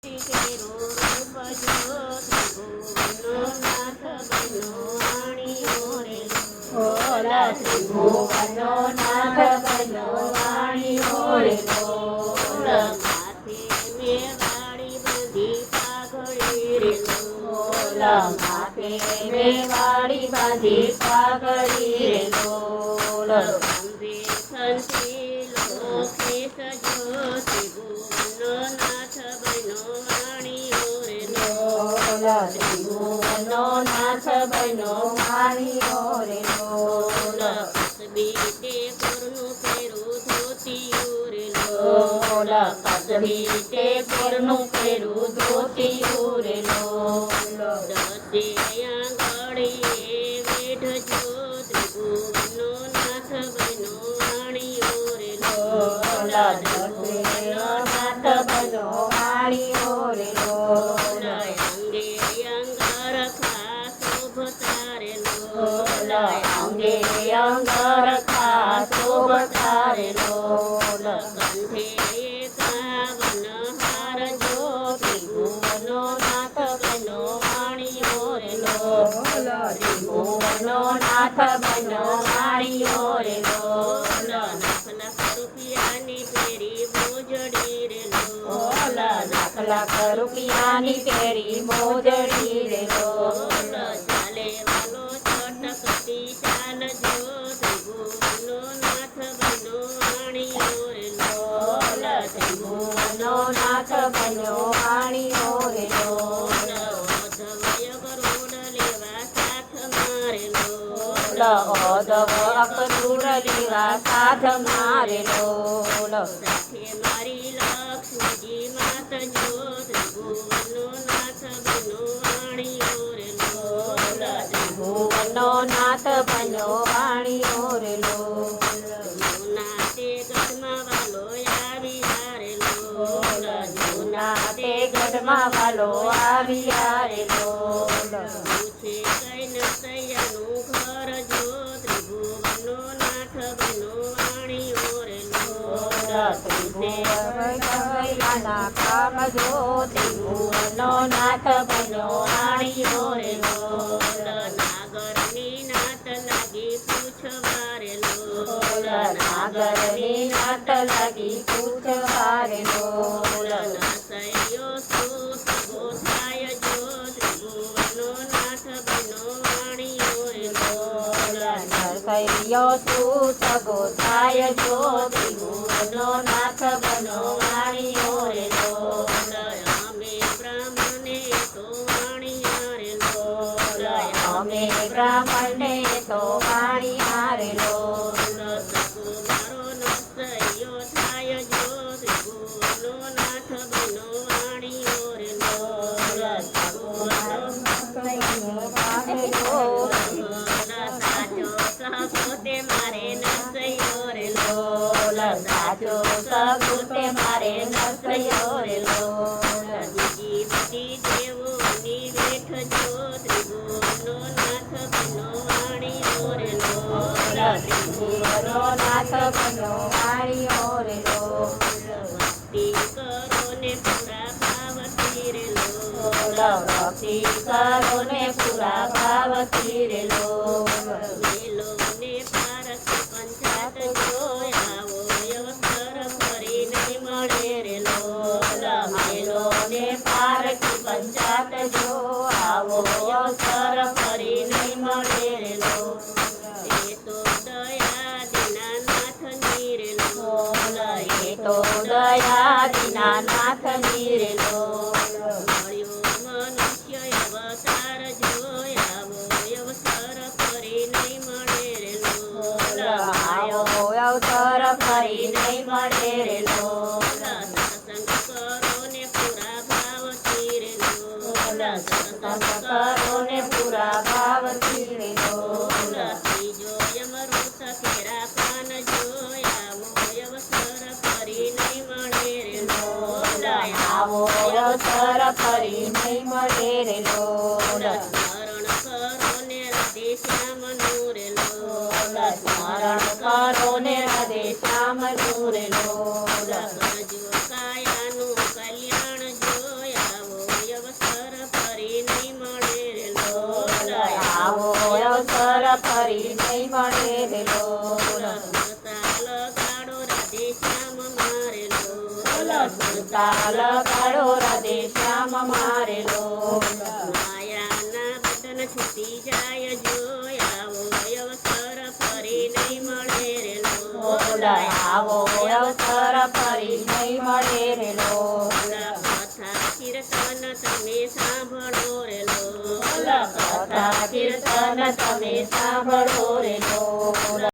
કેરો રૂપ જો ત્રિભુવનનો નાથ બન્યો વાણીઓ રે ઓલા ત્રિભુવનનો નાથ બન્યો વાણીઓ રે માથે મેવાડી બાંધી પાઘડી રે માથે મેવાડી બાંધી પાઘડી રે અંબે સંતી લોકે સજો ત્રિભુવનનો નાથ બન્યો વાણીઓ રે ત્રિભુવનનો નાથ બન્યો વાણીઓ રે કસબીતે કોરનું પહેરું ધોતિયું રે કસબીતે કોરનું પહેરું ધોતિયું રે દસે આંગળીએ વેઢજો ત્રિભુવનનો નાથ બન્યો વાણીઓ રે ત્રિભુવનનો નાથ બન્યો વાણીઓ રે અંગે અંગરખા શોભતા રે અંગે અંગરખા શોભતા રે કંઠે એકાવન હાર જો ત્રિભુવનનો નાથ બન્યો વાણીઓ રે ત્રિભુવનનો નાથ બન્યો વાણીઓ રે લાખ લાખ રૂપિયાની પેરી મોજડી રે લાખ લાખ રૂપિયાની પેરી મોજડી રે ચાલે વાલો છટકતી ચાલ જો ત્રિભુવનનો નાથ બન્યો વાણીઓ રે ત્રિભુવનનો નાથ બન્યો વાણીઓ રે ઓધવય ગરુડ લેવા સાથ મારેલો ઓધવ અકરુડ લેવા સાથ મારેલો સાથે મારી લક્ષ્મીજી માત જો ત્રિભુવનનો નાથ બન્યો વાણીઓ રે ત્રિભુવનનો નાથ બન્યો વાણીઓ રે નાતે ગઢમાં વાલો આવી હારેલો નાતે ગઢમાં વાલો આવી હારેલો પૂછે કઈ નસૈયાનું ઘર જો ત્રિભુવનનો નાથ બન્યો વાણીઓ રે ત્રિભુવનના કામ જો ત્રિભુવનનો નાથ બન્યો વાણીઓ રે નાગરની નાત લાગી પૂછવા રે નાગરની નાત લાગી પૂછવા રે નસૈયો સુસગો થાય જો ત્રિભુવનનો નાથ બન્યો વાણીઓ રે નસૈયો સુસગો થાય જો ત્રિભુવનનો નાથ બન્યો વાણીઓ રે અમે બ્રાહ્મણે તો વાણિયા રે અમે બ્રાહ્મણે તો વાણિયા રે મારો નસૈયો થાય જો ત્રિભુવનનો નાથ બન્યો વાણીઓ રે સાચો સહપોતે મારે નસૈયો રે સાચો સહપોતે મારે નસૈયો રે બીજી બધી દેવોની વેઠ જો ત્રિભુવનનો નાથ બન્યો વાણીઓ રે ત્રિભુવનનો નાથ બન્યો વાણીઓ રે ભક્તિ કરો ને પૂરા ભાવથી રે ભક્તિ કરો ને પૂરા ભાવથી રે મેલો ને પારસ પંચાત જો આવો અવસર ફરી નહીં મળે રે મેલો ને પારસ પંચાત જો આવો અવસર ફરી નહીં મળે રે એ તો દયા દીનાનાથની રે એ તો દયા દીનાનાથની રે મળ્યો મનુષ્ય અવતાર જો આવો અવસર ફરી નહીં મળે રે આવો અવસર ફરી નહીં મળે રે સત્સંગ કરો ને પૂરા ભાવથી રે સત્સંગ કરો ને પૂરા ભાવથી રે ત્રીજો યમરૂત કેરા પાન જોયા અવસર ફરી નહીં મળે રે આવો અવસર ફરી નહીં મળે રે સ્મરણ કરો ને રાધે શ્યામનું રે સ્મરણ કરો ને રાધે શ્યામનું રે કરજો કાયાનું કલ્યાણ જોયા તાલ ગાડો રાધે શ્યામ મારેલો તાલ કાળો રાધે શ્યામ મારેલો માયાના બંધન છૂટી જાય જો આવો અવસર ફરી નહીં મળે રેલો આવો અવસર ફરી નહીં મળે રેલો કથા કીર્તન તમે સાંભળો રેલો કથા કીર્તન તમે સાંભળો રેલો